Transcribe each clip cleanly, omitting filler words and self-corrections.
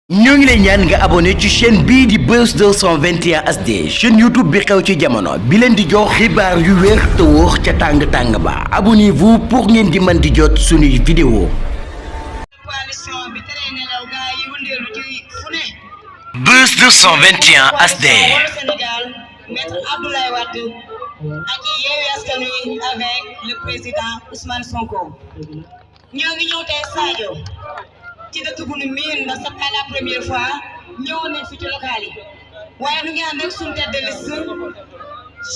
ñoo ngi lay ñaan nga abonné ci chaîne bii di Buzz 221 HD chaîne YouTube bi xew ci jamono bi leen di jox xibaar yu wér te wóor ca tàng-tàng ba abonnez-vous pour ngeen di mën di jot suñuy vidéo. coalition bi tere nelaw gaa yi wëndeelu ci fu ne. Buzz 221 HD. Sénégal maître Abdoulaye Wade ak Yewwi Askan Wi avec le président Ousmane Sonko ñoo ngi ñëw tey Sadio ci dëkk bu nu miin ndax c'est pas la première fois ñëwoon nañ fi ci local yi waaye nu ngi ànd ak suñu tête de liste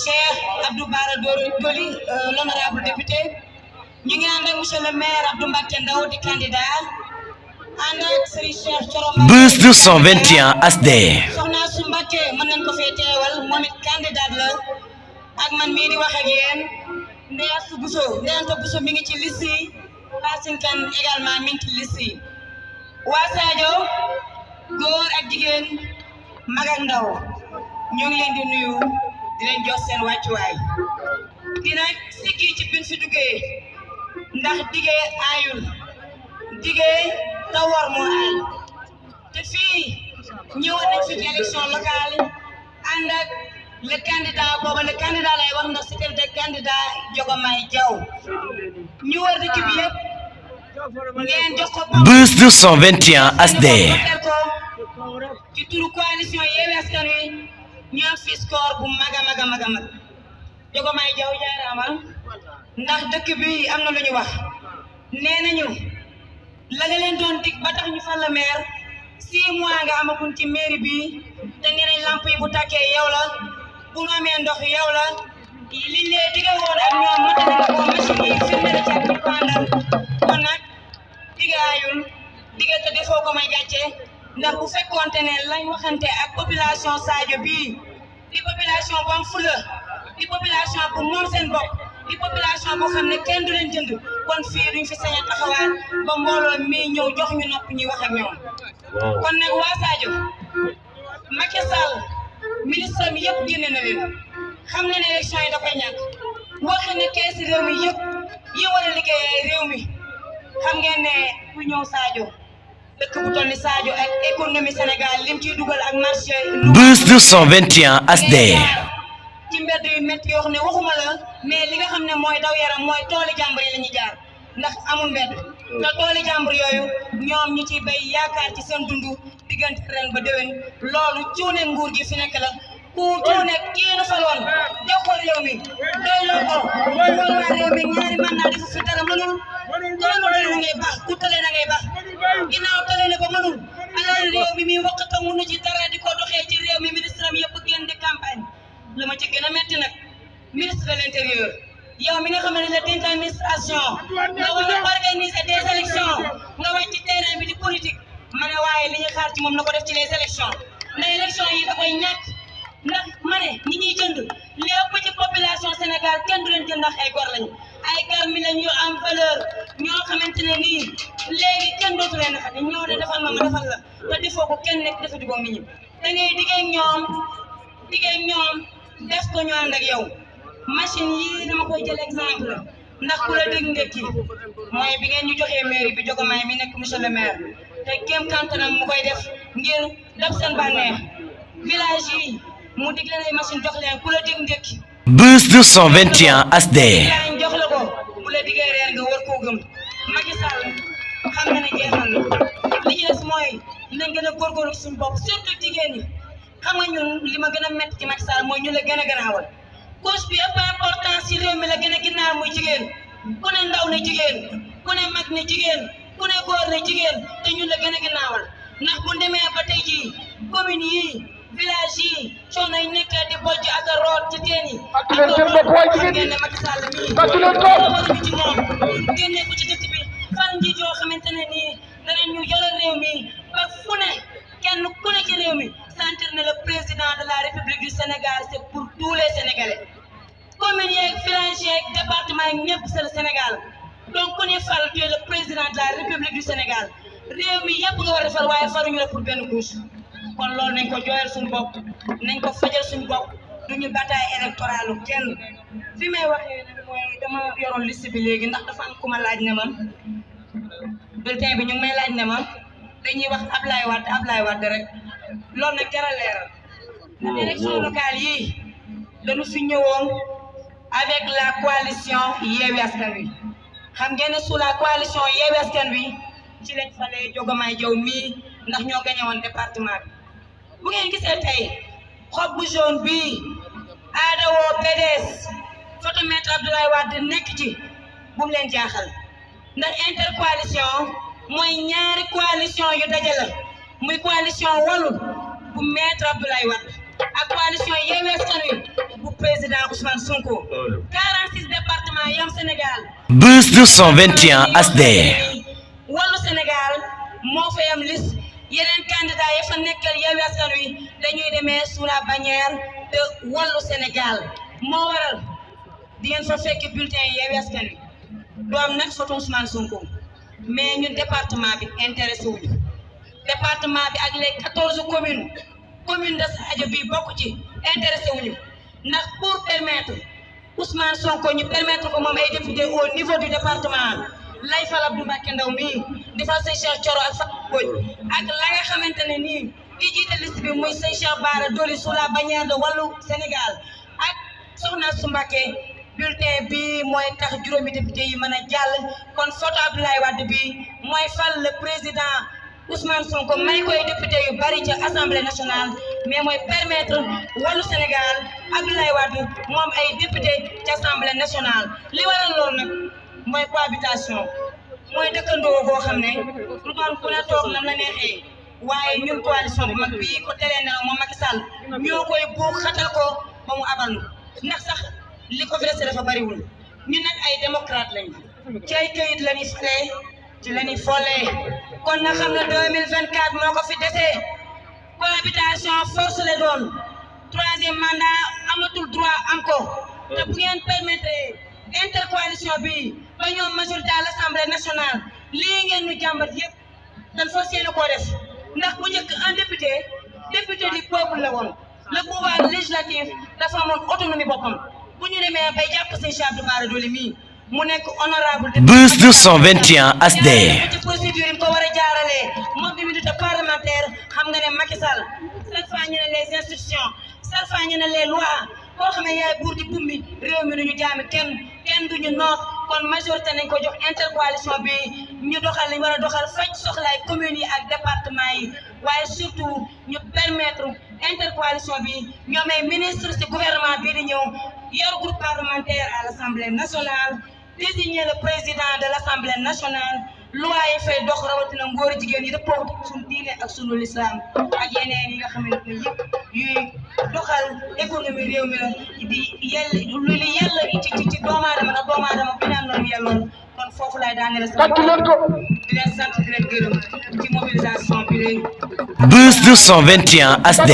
Cheikh Abdou Bara Dolly l'honorable député ñu ngi ànd ak monsieur le maire Abdou Mbacké Ndaw di candidat ànd ak Serigne Cheikh Thioro Buzz 221 HD. soxna su Mbacké mën nañ ko fee teewal moom it candidat la ak man mii di wax ak yéen Ndeyatu Bousso mi ngi ci liste yi Racine Kane également mi ngi ci liste yi waa Sadio góor ak jigéen mag ak ndaw ñoo ngi leen di nuyu di leen jox seen wàccuwaay dina sikki ci bin fi duggee ndax diggee aayul diggee tawar moo aay te fii ñëwoon nañ fi ci élection locale ànd ak le candidat booba le candidat lay wax ndax c'était le candidat Diomaye Diaw ñu war dëkk bi yëpp ngeen jox ko Buzz 221 HD. ci turu coalition Yewwi Askan Wi ñu am fi score bu mag a mag Diomaye Diaw jaaraama ndax dëkk bi am na lu ñu wax nee nañu la nga leen doon dig ba tax ñu fal la maire 6 mois nga amaguñ ci mairie bi te nee nañ lamp yi bu tàkkee yow la bu nu amee ndox yow la liñ lee dige woon ak ñoom matale na ko machine yi firnde na ca ñu ko àndal kon nag digaayul dige te defoo ko may gàcce ndax bu fekkoonte ne lañ waxante ak population Sadio bii di population bu am fula di population bu moom seen bopp di population boo xam ne kenn du leen jënd kon fii duñ fi sañ a taxawaat ba mbooloo mii ñëw jox ñu nopp ñuy wax ak ñoom kon nag waa Sadio Macky Sall ministre mi yëpp génne na leen xam ne ne élection yi da koy ñàkk wax ne keesi réew mi yëpp yi war a liggéey réew mi xam ngeen ne ku ñëw Sadio dëkk bu toll ni Sadio ak économie Sénégal lim ciy dugal ak marché Buzz 221 HD. ci mbedd yu métti yoo xam ne waxuma la mais li nga xam ne mooy daw yaram mooy tooli jàmbur yi la ñuy jaar ndax amul mbedd te tooli jàmbur yooyu ñoom ñu ciy bay yaakaar ci seen dundu diggante ren ba déwén loolu cuune nguur gi fi nekk la ku cuune kii nu faloon jox ko réew mi doy loo ko loolu waa réew mi ñaari mandat di fi dara mënul tële na ngay baax ku tële na ngay baax ginnaaw tële na ko mënul alal réew mi muy waxta mënu ci dara di ko doxee ci réew mi ministre am yëpp génn di campagne la ma ci gën a metti nag ministre de l'intérieur yow mi nga xam ne la dénk administration nga war a organiser des élections nga wàcc ci terrain bi di politique ma ne waaye li ñu xaar ci moom na ko def ci les élections ndax élections yi da koy ñàkk ndax ma ne ñi ñuy jënd lépp ci population Sénégal kenn du leen jënd ndax ay gor lañu ay garmi lañ yu am valeur ñoo xamante ne nii léegi kenn dootu leen defal ñoo ne defal ma defal la te defoo ko kenn nekk dafa duggoog nit ñi da ngay diggee ñoom def ko ñu ànd ak yow machine yi dama koy jël exemple ndax ku la dégg ndekki mooy bi ngeen ñu joxee mairie bi Diomaye mi nekk monsieur le maire te kéem kantanam mu koy def ngir def seen bànneex village yi mu dig leen ay machine jox leen ku la dégg ndekki Buzz 221 HD. jox la ko bu la diggee reer nga war koo gëm Macky Sall xam na ne jeexal na li ci des mooy nañ gën a góorgóorlu suñu bopp surtout jigéen ñi xam nga ñun li ma gën a métti ci Macky Sall mooy ñu la gën a gannaawal cause bi ëpp importance ci réew mi la gën a ginnaaw muy jigéen ku ne ndaw ne jigéen ku ne mag ne jigéen ku ne góor ne jigéen te ñun la gën a ginnaawal ndax bu demee ba tey jii commune yi village yi coono yi nekk di bojj ak a root ci teen yi génne Macky Sall mii waruñu ci moom génne ko ci dëkk bi fan njiit yoo xamante ne nii danañ ñu yore réew mi ba fu ne kenn ku ne ci réew mi sentir ne le président de la République du Sénégal c'est pour tous les Sénégalais communes yeeg village yeeg département yi ñëpp c'est le Sénégal donc ku ne fal tu es le président de la République du Sénégal réew mi yëpp nga war a defal waaye faruñu la pour benn couche kon loolu nañ ko jooyal suñu bopp nañ ko fajal suñu bopp duñu bataille électorale kenn fi may waxee ne mooy dama yoroon liste bi léegi ndax dafa am ku ma laaj ne ma bulletin bi ñu ngi may laaj ne ma dañuy wax Ablaye Wade rek loolu nag jar a leeral ndax élection locale yi dañu fi ñëwoon avec la coalition Yewwi Askan Wi xam ngeen ne sous la coalition Yewwi Askan Wi ci lañ falee Diomaye Diaw mii ndax ñoo gagné woon département bi bu ngeen gisee tey xob bu jaune bii aada woo PDS photo maître Abdoulaye Wade nekk ci bu mu leen jaaxal ndax intercoalition mooy ñaari coalition yu dajale muy coalition Wallu bu maître Abdoulaye Wade ak coalition Yewwi Askan Wi bu président Ousmane Sonko 46 départements yam Sénégal. Buzz 221 HD. Wallu Sénégal moo fa yam liste yeneen candidat ya fa nekkal Yewwi Askan Wi dañuy demee sous la bannière de Wallu Sénégal moo waral di ngeen fa fekk bulletin Yewwi Askan Wi du am nag photo Ousmane Sonko mais ñun département bi intéressé wuñu département bi ak les 14 commune de Sadio bi bokk ci intéressé wuñu ndax pour permettre Ousmane Sonko ñu permettre ko moom ay député au niveau du département lay fal Abdou Mbacké Ndaw mii di fal sëñ Cheikh Thioro ak Fatou Mbodj ak la nga xamante ne nii ki jiite liste bi muy sëñ Cheikh Bara Dolly sous la bannière de Wallu Sénégal ak Soxna Su Mbacké bulletin bi mooy tax juróomi député yi mën a jàll kon photo Abdoulaye Wade bi mooy fal le président Ousmane Sonko may koy député yu bari ci assemblée nationale mais mooy permettre Wallu Sénégal Abdoulaye Wade moom ay député ci assemblée nationale li waral loolu nag mooy cohabitation mooy dëkkandoo boo xam ne lu doon ku ne toog nam la neexee waaye ñun coalition bu mag bii ko teree ne moom Macky Sall ñoo koy buux xatal ko ba mu abal ndax sax li ko fi resté dafa bariwul ñun nag ay démocrate lañu ci ay këyit la ñuy falee ci la ñuy follee kon na xam ne 2024 moo ko fi desee cohabitation force la doon troisième mandat amatul droit am ko te bu ngeen permettre intercoalition bi ba ñoom majorité à l'Assemblée nationale lii ngeen ñu jàmbat yëpp dañ fas yéene koo def ndax bu njëkk un député du peuple la woon le pouvoir législatif dafa amoon autonomie boppam bu ñu demee bay jàpp sëñ Cheikh Abdou Bara Dolly mii mu nekk honorable Buzz 221 HD. ci procédure yi ko war a jaaralee moom immunité parlementaire xam nga ne Macky Sall salfaañe na les institutions salfaañe na les lois koo xam ne yaay buur di bumbi réew mi duñu jaami kenn duñu noot kon majorité nañ ko jox intercoalition bi ñu doxal li war a doxal faj soxlaay communes yi ak département yi waaye surtout ñu permettre intercoalition bi ñoom ay ministre ci gouvernement bii di ñëw yor groupe parlementaire à l'Assemblée nationale désigner le président de l'Assemblée nationale loi yi fay dox rawatina ngóor jigéen yi dëppoo suñu diine ak suñu lislam ak yeneen yi nga xamante ne yëpp yuy doxal économie réew mi la di lu li yàlla ci doomu aadama nag doomu aadama bi naan noonu yelloon kon foofu laay daaneel sa di leen sant di leen gërëm ci mobilisation bi léegi. Buzz 221 HD.